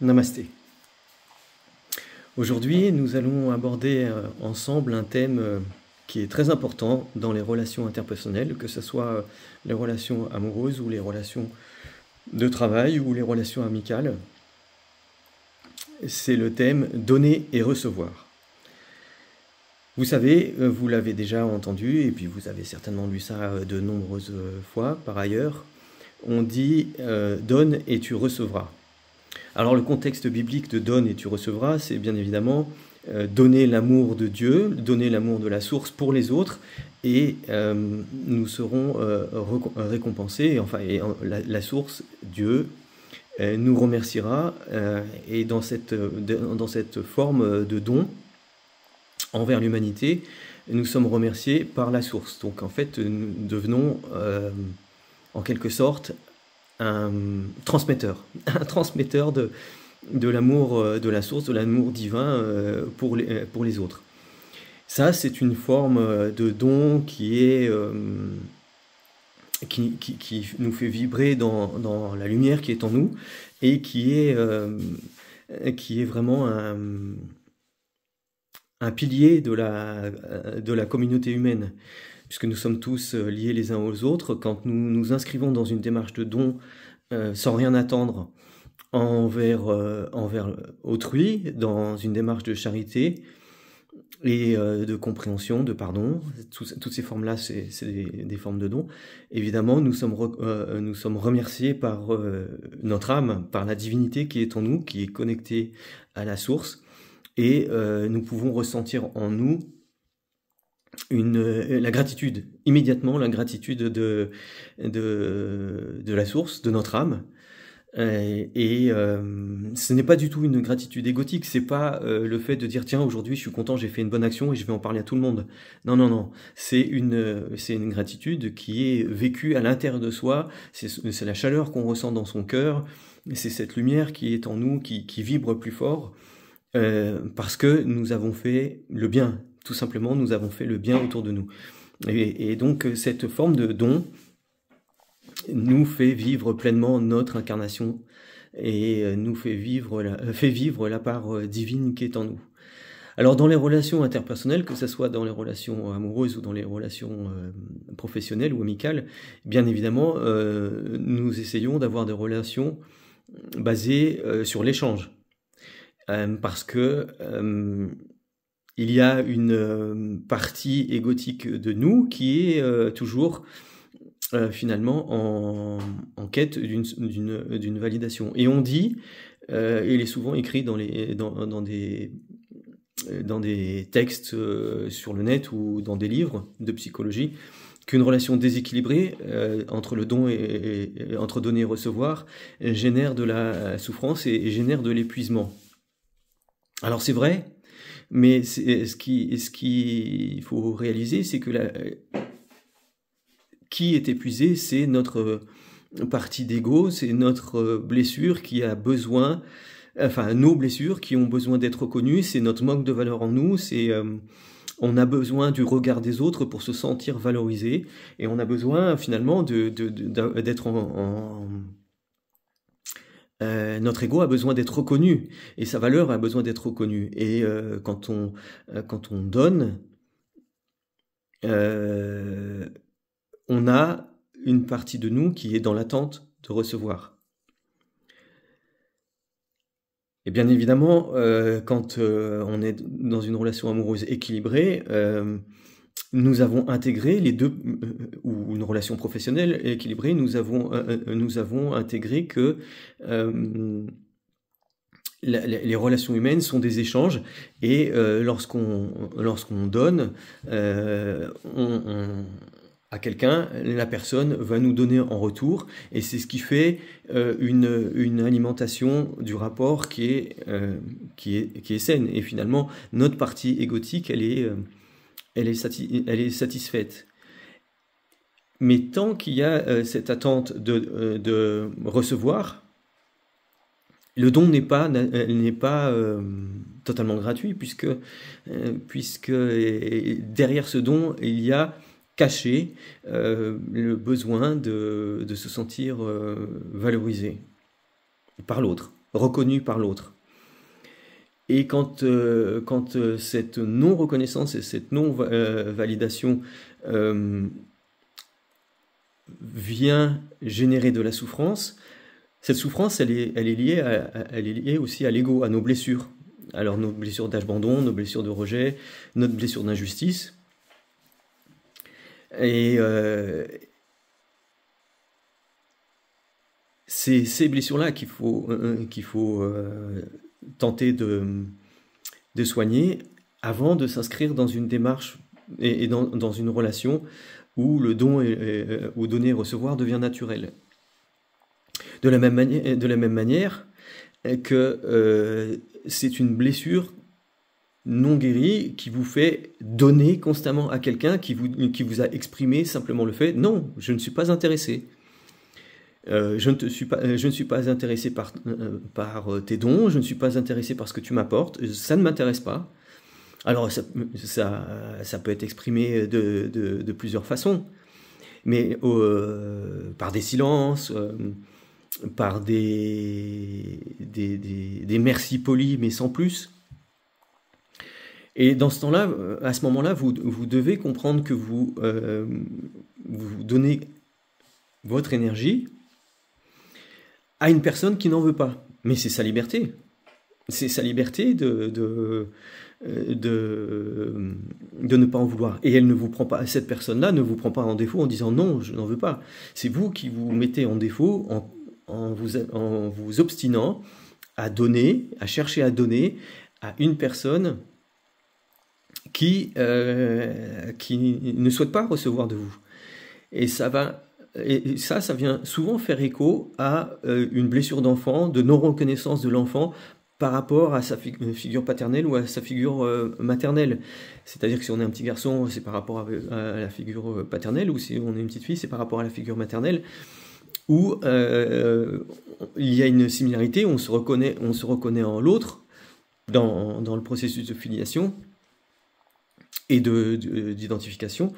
Namasté. Aujourd'hui, nous allons aborder ensemble un thème qui est très important dans les relations interpersonnelles, que ce soit les relations amoureuses ou les relations de travail ou les relations amicales. C'est le thème donner et recevoir. Vous savez, vous l'avez déjà entendu, et puis vous avez certainement lu ça de nombreuses fois par ailleurs, on dit donne et tu recevras. Alors le contexte biblique de donne et tu recevras, c'est bien évidemment donner l'amour de Dieu, donner l'amour de la source pour les autres, et nous serons récompensés, la source, Dieu, nous remerciera, et dans cette forme de don envers l'humanité, nous sommes remerciés par la source. Donc en fait, nous devenons en quelque sorte un transmetteur de l'amour de la source, de l'amour divin pour les autres. Ça, c'est une forme de don qui nous fait vibrer dans la lumière qui est en nous et qui est vraiment un pilier de la communauté humaine, puisque nous sommes tous liés les uns aux autres. Quand nous nous inscrivons dans une démarche de don sans rien attendre envers autrui, dans une démarche de charité et de compréhension, de pardon, toutes ces formes-là, c'est des formes de don. Évidemment, nous sommes remerciés par notre âme, par la divinité qui est en nous, qui est connectée à la source, et nous pouvons ressentir en nous la gratitude, immédiatement la gratitude de la source, de notre âme. Ce n'est pas du tout une gratitude égotique, c'est pas le fait de dire tiens, aujourd'hui je suis content, j'ai fait une bonne action et je vais en parler à tout le monde. Non, non, non, c'est une gratitude qui est vécue à l'intérieur de soi, c'est la chaleur qu'on ressent dans son cœur, c'est cette lumière qui est en nous, qui vibre plus fort, parce que nous avons fait le bien, tout simplement, nous avons fait le bien autour de nous. Et donc cette forme de don nous fait vivre pleinement notre incarnation et nous fait vivre la part divine qui est en nous. Alors dans les relations interpersonnelles, que ce soit dans les relations amoureuses ou dans les relations professionnelles ou amicales, bien évidemment, nous essayons d'avoir des relations basées sur l'échange. Parce que il y a une partie égotique de nous qui est toujours finalement en quête d'une validation. Et on dit, il est souvent écrit dans des textes sur le net ou dans des livres de psychologie, qu'une relation déséquilibrée entre le don entre donner et recevoir génère de la souffrance et génère de l'épuisement. Alors c'est vrai, mais ce qu'il faut réaliser, c'est que qui est épuisé, c'est notre partie d'ego, c'est notre blessure qui a besoin, enfin nos blessures qui ont besoin d'être reconnues, c'est notre manque de valeur en nous, on a besoin du regard des autres pour se sentir valorisé, et on a besoin finalement d'être notre ego a besoin d'être reconnu, et sa valeur a besoin d'être reconnue. Et quand on donne, on a une partie de nous qui est dans l'attente de recevoir. Et bien évidemment, quand on est dans une relation amoureuse équilibrée, nous avons intégré les deux, ou une relation professionnelle équilibrée, nous avons intégré que les relations humaines sont des échanges, et lorsqu'on donne à quelqu'un, la personne va nous donner en retour, et c'est ce qui fait une alimentation du rapport qui est saine. Et finalement, notre partie égotique, elle est satisfaite. Mais tant qu'il y a cette attente de recevoir, le don n'est pas totalement gratuit, puisque derrière ce don, il y a caché le besoin de se sentir valorisé par l'autre. reconnu par l'autre. Et quand cette non-reconnaissance et cette non-validation vient générer de la souffrance, cette souffrance, elle est liée aussi à l'ego, à nos blessures. Alors nos blessures d'abandon, nos blessures de rejet, notre blessure d'injustice. Et c'est ces blessures-là qu'il faut tenter de soigner avant de s'inscrire dans une démarche et dans une relation où le don ou donner et recevoir devient naturel. De la même manière que c'est une blessure non guérie qui vous fait donner constamment à quelqu'un qui vous a exprimé simplement le fait « Non, je ne suis pas intéressé. Je ne suis pas intéressé par tes dons, je ne suis pas intéressé par ce que tu m'apportes, ça ne m'intéresse pas. » Alors ça peut être exprimé de plusieurs façons, mais par des silences, par des merci polis mais sans plus. Et dans ce temps-là, à ce moment-là, vous devez comprendre que vous donnez votre énergie à une personne qui n'en veut pas. Mais c'est sa liberté. C'est sa liberté de ne pas en vouloir. Et elle ne vous prend pas, cette personne-là ne vous prend pas en défaut en disant non, je n'en veux pas. C'est vous qui vous mettez en défaut en vous obstinant à donner, à chercher à donner à une personne qui ne souhaite pas recevoir de vous. Et ça vient souvent faire écho à une blessure d'enfant, de non-reconnaissance de l'enfant par rapport à sa figure paternelle ou à sa figure maternelle. C'est-à-dire que si on est un petit garçon, c'est par rapport à la figure paternelle, ou si on est une petite fille, c'est par rapport à la figure maternelle, où il y a une similarité, on se reconnaît en l'autre, dans le processus de filiation et d'identification,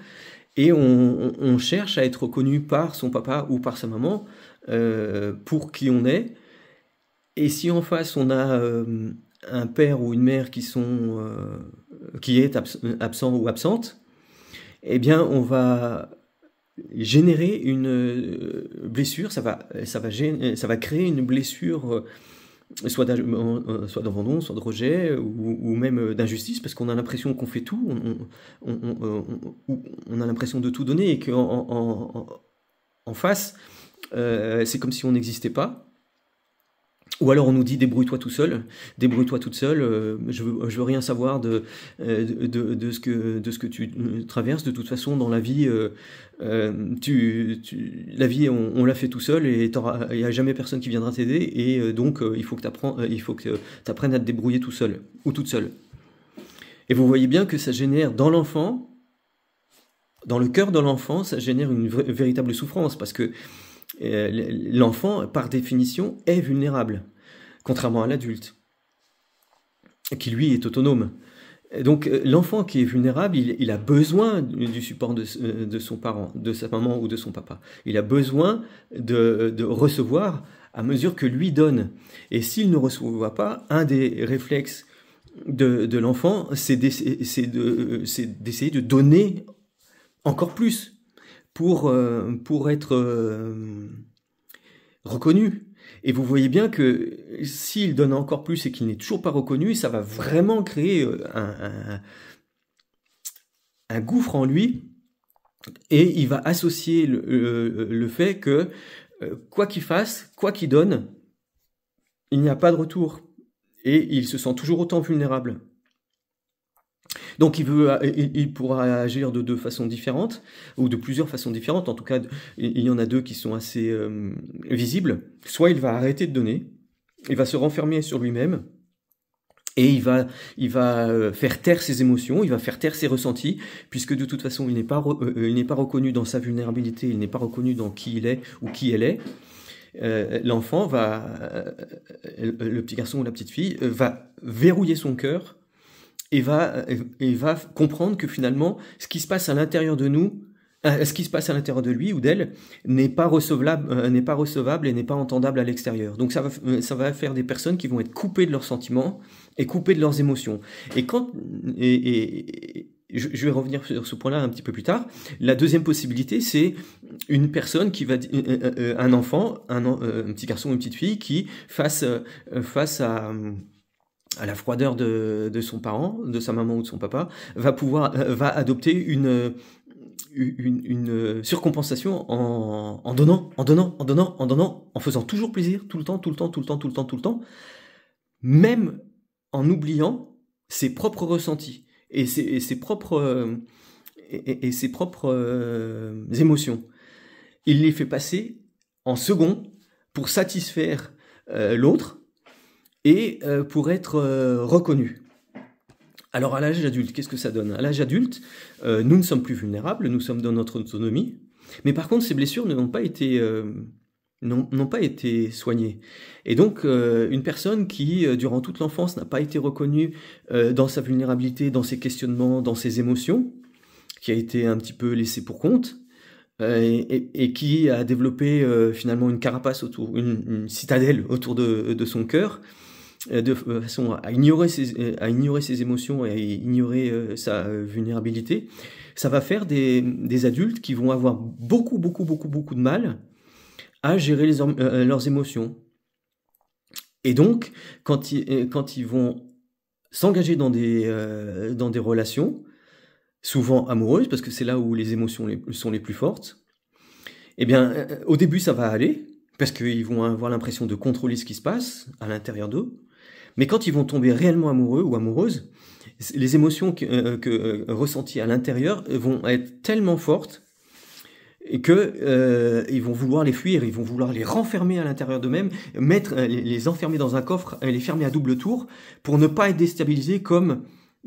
et on cherche à être reconnu par son papa ou par sa maman pour qui on est. Et si en face on a un père ou une mère qui est absent ou absente, eh bien on va générer une blessure, ça va créer une blessure soit d'abandon, soit de rejet, ou même d'injustice, parce qu'on a l'impression qu'on fait tout, on a l'impression de tout donner, et qu'en face, c'est comme si on n'existait pas. Ou alors on nous dit débrouille-toi tout seul, débrouille-toi toute seule, je veux rien savoir de ce que tu traverses. De toute façon, dans la vie, la vie on l'a fait tout seul, et il n'y a jamais personne qui viendra t'aider, et donc il faut que tu apprennes à te débrouiller tout seul ou toute seule. Et vous voyez bien que ça génère dans l'enfant, dans le cœur de l'enfant, ça génère une véritable souffrance, parce que l'enfant, par définition, est vulnérable, contrairement à l'adulte, qui lui est autonome. Donc l'enfant qui est vulnérable, il a besoin du support de son parent, de sa maman ou de son papa. Il a besoin de recevoir à mesure que lui donne. Et s'il ne reçoit pas, un des réflexes de l'enfant, c'est d'essayer de donner encore plus pour être reconnu. Et vous voyez bien que s'il donne encore plus et qu'il n'est toujours pas reconnu, ça va vraiment créer un gouffre en lui, et il va associer le fait que quoi qu'il fasse, quoi qu'il donne, il n'y a pas de retour, et il se sent toujours autant vulnérable. Donc il pourra agir de deux façons différentes, ou de plusieurs façons différentes. En tout cas, il y en a deux qui sont assez visibles. Soit il va arrêter de donner, il va se renfermer sur lui-même, et il va faire taire ses émotions, il va faire taire ses ressentis, puisque de toute façon il n'est pas reconnu dans sa vulnérabilité, il n'est pas reconnu dans qui il est ou qui elle est. L'enfant le petit garçon ou la petite fille va verrouiller son cœur, et va comprendre que finalement, ce qui se passe à l'intérieur de nous ce qui se passe à l'intérieur de lui ou d'elle n'est pas recevable et n'est pas entendable à l'extérieur. Donc ça va faire des personnes qui vont être coupées de leurs sentiments et coupées de leurs émotions. Et je vais revenir sur ce point-là un petit peu plus tard. La deuxième possibilité, c'est une personne qui va, un enfant, un petit garçon ou une petite fille qui, face à la froideur de son parent, de sa maman ou de son papa, va adopter une surcompensation en donnant, en faisant toujours plaisir, tout le temps, même en oubliant ses propres ressentis et ses propres émotions. Il les fait passer en second pour satisfaire l'autre et pour être reconnu. Alors à l'âge adulte, qu'est-ce que ça donne? À l'âge adulte, nous ne sommes plus vulnérables, nous sommes dans notre autonomie, mais par contre ces blessures n'ont pas été soignées. Et donc une personne qui, durant toute l'enfance, n'a pas été reconnue dans sa vulnérabilité, dans ses questionnements, dans ses émotions, qui a été un petit peu laissée pour compte, et qui a développé finalement une carapace une citadelle autour de son cœur, de façon à ignorer ses émotions et à ignorer sa vulnérabilité, ça va faire des adultes qui vont avoir beaucoup de mal à gérer leurs émotions. Et donc, quand ils vont s'engager dans des relations, souvent amoureuses, parce que c'est là où les émotions sont les plus fortes, eh bien, au début, ça va aller, parce qu'ils vont avoir l'impression de contrôler ce qui se passe à l'intérieur d'eux. Mais quand ils vont tomber réellement amoureux ou amoureuses, les émotions ressenties à l'intérieur vont être tellement fortes et que ils vont vouloir les fuir, ils vont vouloir les renfermer à l'intérieur d'eux-mêmes, les enfermer dans un coffre, les fermer à double tour pour ne pas être déstabilisés comme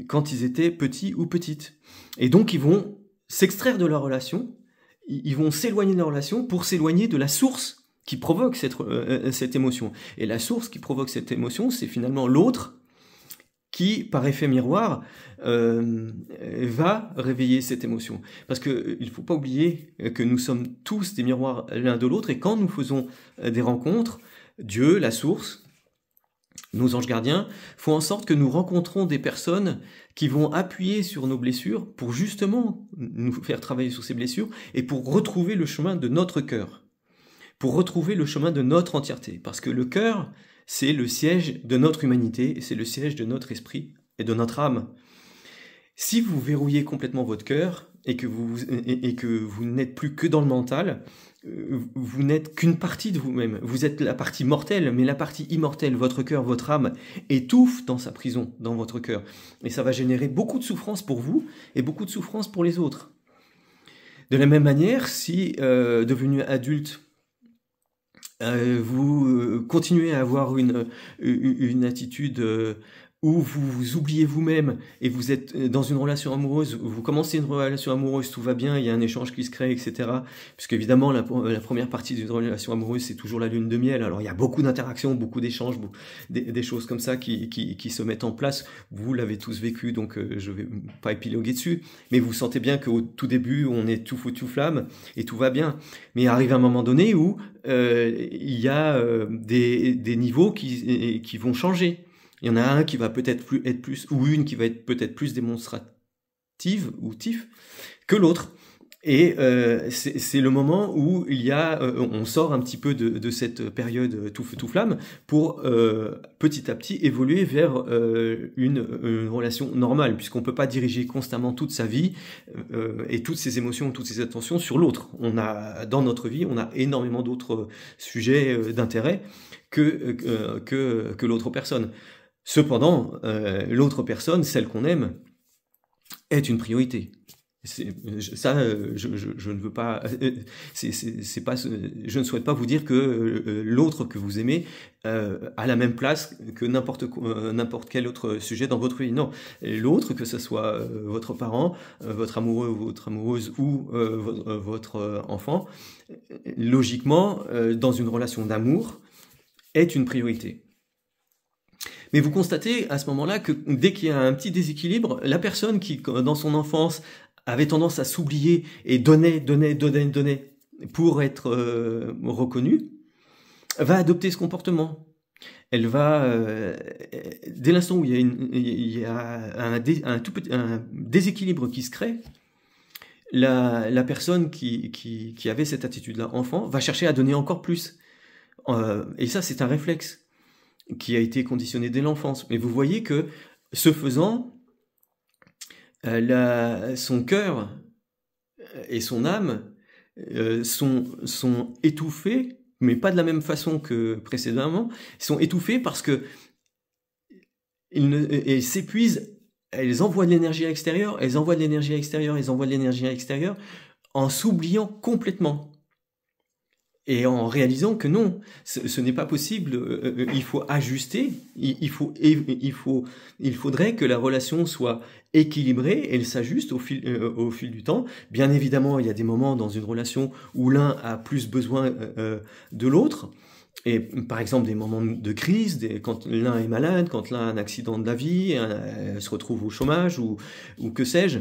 quand ils étaient petits ou petites. Et donc ils vont s'extraire de leur relation, ils vont s'éloigner de leur relation pour s'éloigner de la source qui provoque cette émotion. Et la source qui provoque cette émotion, c'est finalement l'autre qui, par effet miroir, va réveiller cette émotion. Parce qu'il ne faut pas oublier que nous sommes tous des miroirs l'un de l'autre, et quand nous faisons des rencontres, Dieu, la source, nos anges gardiens, font en sorte que nous rencontrons des personnes qui vont appuyer sur nos blessures pour justement nous faire travailler sur ces blessures et pour retrouver le chemin de notre cœur. Pour retrouver le chemin de notre entièreté. Parce que le cœur, c'est le siège de notre humanité, c'est le siège de notre esprit et de notre âme. Si vous verrouillez complètement votre cœur et que vous n'êtes plus que dans le mental, vous n'êtes qu'une partie de vous-même. Vous êtes la partie mortelle, mais la partie immortelle, votre cœur, votre âme, étouffe dans sa prison, dans votre cœur. Et ça va générer beaucoup de souffrance pour vous et beaucoup de souffrance pour les autres. De la même manière, si devenu adulte, vous continuez à avoir une attitude où vous oubliez vous-même et vous êtes dans une relation amoureuse, vous commencez une relation amoureuse, tout va bien, il y a un échange qui se crée, etc. Puisque évidemment, la première partie d'une relation amoureuse, c'est toujours la lune de miel. Alors il y a beaucoup d'interactions, beaucoup d'échanges, des choses comme ça qui se mettent en place. Vous l'avez tous vécu, donc je vais pas épiloguer dessus. Mais vous sentez bien qu'au tout début, on est tout feu, tout flamme et tout va bien. Mais il arrive un moment donné où il y a des niveaux qui vont changer. Il y en a un qui va peut-être être plus, ou une qui va être peut-être plus démonstrative ou tif que l'autre. Et c'est le moment où on sort un petit peu de cette période tout feu tout flamme pour petit à petit évoluer vers une relation normale, puisqu'on peut pas diriger constamment toute sa vie et toutes ses émotions, toutes ses attentions sur l'autre. Dans notre vie, on a énormément d'autres sujets d'intérêt que l'autre personne. Cependant, l'autre personne, celle qu'on aime, est une priorité. Je ne veux pas, je ne souhaite pas vous dire que l'autre que vous aimez a la même place que n'importe quel autre sujet dans votre vie. Non, l'autre, que ce soit votre parent, votre amoureux ou votre amoureuse ou votre enfant, logiquement, dans une relation d'amour, est une priorité. Mais vous constatez à ce moment-là que dès qu'il y a un petit déséquilibre, la personne qui, dans son enfance, avait tendance à s'oublier et donnait pour être reconnue, va adopter ce comportement. Elle va, dès l'instant où il y a un déséquilibre qui se crée, la personne qui avait cette attitude-là, enfant, va chercher à donner encore plus. Et ça, c'est un réflexe qui a été conditionné dès l'enfance. Mais vous voyez que, ce faisant, son cœur et son âme sont étouffés, mais pas de la même façon que précédemment, sont étouffés parce que elles s'épuisent, elles envoient de l'énergie à l'extérieur, elles envoient de l'énergie à l'extérieur, elles envoient de l'énergie à l'extérieur, en s'oubliant complètement. Et en réalisant que non, ce n'est pas possible, il faut ajuster, il faudrait que la relation soit équilibrée, elle s'ajuste au fil du temps. Bien évidemment, il y a des moments dans une relation où l'un a plus besoin de l'autre, et par exemple des moments de crise, quand l'un est malade, quand l'un a un accident de la vie, se retrouve au chômage, ou que sais-je.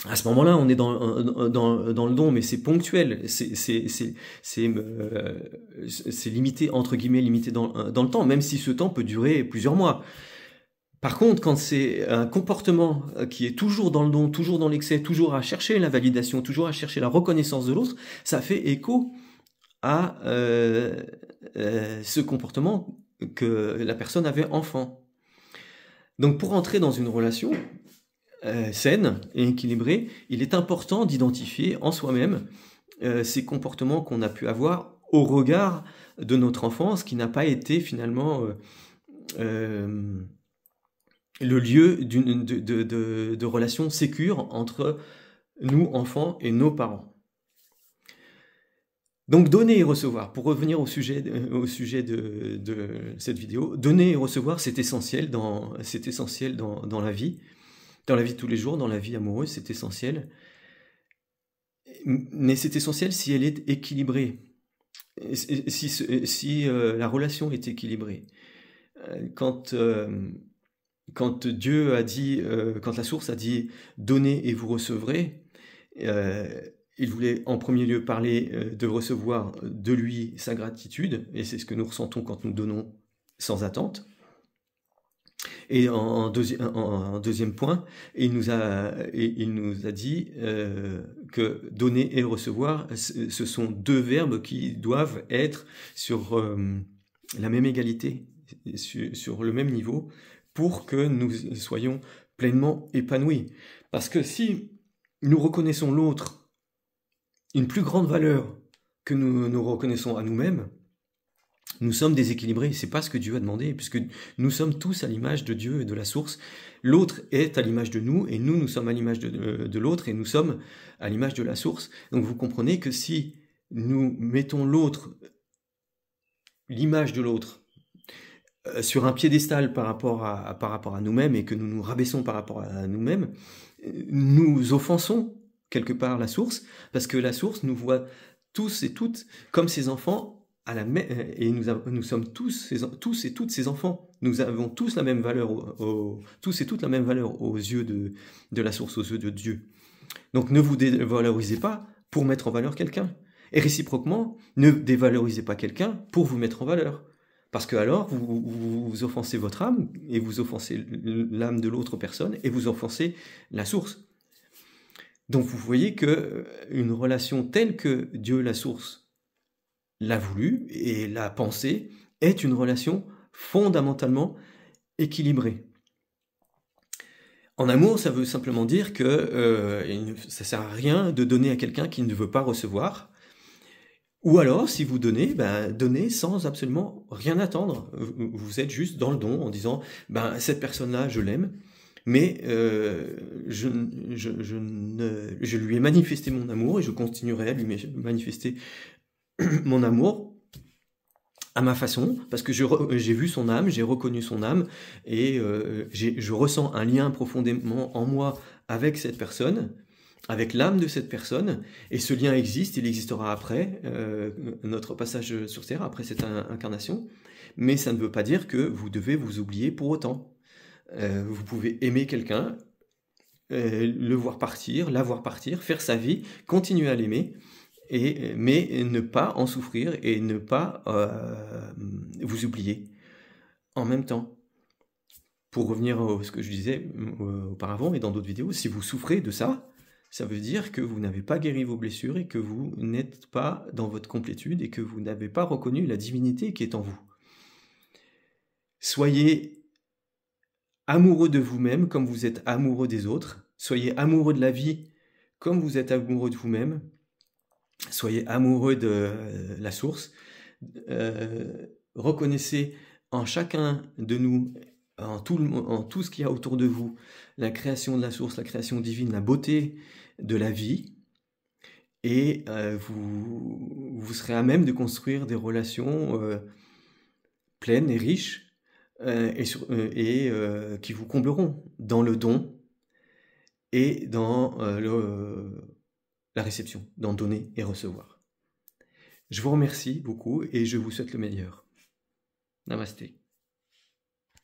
À ce moment-là, on est dans le don, mais c'est ponctuel, c'est limité, entre guillemets, limité dans le temps, même si ce temps peut durer plusieurs mois. Par contre, quand c'est un comportement qui est toujours dans le don, toujours dans l'excès, toujours à chercher la validation, toujours à chercher la reconnaissance de l'autre, ça fait écho à ce comportement que la personne avait enfant. Donc pour entrer dans une relation saine et équilibrée, il est important d'identifier en soi-même ces comportements qu'on a pu avoir au regard de notre enfance, qui n'a pas été finalement le lieu de relations sécures entre nous, enfants, et nos parents. Donc donner et recevoir, pour revenir au sujet de cette vidéo, donner et recevoir, c'est essentiel dans la vie. Dans la vie de tous les jours, dans la vie amoureuse, c'est essentiel. Mais c'est essentiel si elle est équilibrée. Si la relation est équilibrée. Quand Dieu a dit, quand la source a dit « donnez et vous recevrez », il voulait en premier lieu parler de recevoir de lui sa gratitude, et c'est ce que nous ressentons quand nous donnons sans attente. Et en deuxième point, il nous a dit que donner et recevoir, ce sont deux verbes qui doivent être sur la même égalité, sur le même niveau, pour que nous soyons pleinement épanouis. Parce que si nous reconnaissons l'autre une plus grande valeur que nous reconnaissons à nous-mêmes, nous sommes déséquilibrés. C'est pas ce que Dieu a demandé, puisque nous sommes tous à l'image de Dieu et de la source. L'autre est à l'image de nous, et nous sommes à l'image de l'autre, et nous sommes à l'image de la source. Donc vous comprenez que si nous mettons l'autre, l'image de l'autre, sur un piédestal par rapport à nous-mêmes, et que nous nous rabaissons par rapport à nous-mêmes, nous offensons quelque part la source, parce que la source nous voit tous et toutes comme ses enfants, et nous sommes tous et toutes ses enfants. Nous avons tous la même valeur, tous et toutes la même valeur aux yeux de la source, aux yeux de Dieu. Donc ne vous dévalorisez pas pour mettre en valeur quelqu'un. Et réciproquement, ne dévalorisez pas quelqu'un pour vous mettre en valeur. Parce que alors, vous offensez votre âme, et vous offensez l'âme de l'autre personne, et vous offensez la source. Donc vous voyez qu'une relation telle que Dieu, la source, l'a voulu et l'a pensé, est une relation fondamentalement équilibrée. En amour, ça veut simplement dire que ça ne sert à rien de donner à quelqu'un qui ne veut pas recevoir. Ou alors, si vous donnez, donnez sans absolument rien attendre. Vous êtes juste dans le don en disant cette personne-là, je l'aime, mais je lui ai manifesté mon amour et je continuerai à lui manifester mon amour à ma façon, parce que j'ai vu son âme, j'ai reconnu son âme, et je ressens un lien profondément en moi avec cette personne, avec l'âme de cette personne, et ce lien existe, il existera après notre passage sur Terre, après cette incarnation, mais ça ne veut pas dire que vous devez vous oublier pour autant. Vous pouvez aimer quelqu'un, le voir partir, la voir partir, faire sa vie, continuer à l'aimer, mais ne pas en souffrir et ne pas vous oublier en même temps. Pour revenir à ce que je disais auparavant et dans d'autres vidéos, si vous souffrez de ça, ça veut dire que vous n'avez pas guéri vos blessures et que vous n'êtes pas dans votre complétude et que vous n'avez pas reconnu la divinité qui est en vous. Soyez amoureux de vous-même comme vous êtes amoureux des autres. Soyez amoureux de la vie comme vous êtes amoureux de vous-même. Soyez amoureux de la source. Reconnaissez en chacun de nous, en tout ce qu'il y a autour de vous, la création de la source, la création divine, la beauté de la vie. Et vous serez à même de construire des relations pleines et riches et qui vous combleront dans le don et dans la réception, dans donner et recevoir. Je vous remercie beaucoup et je vous souhaite le meilleur. Namasté.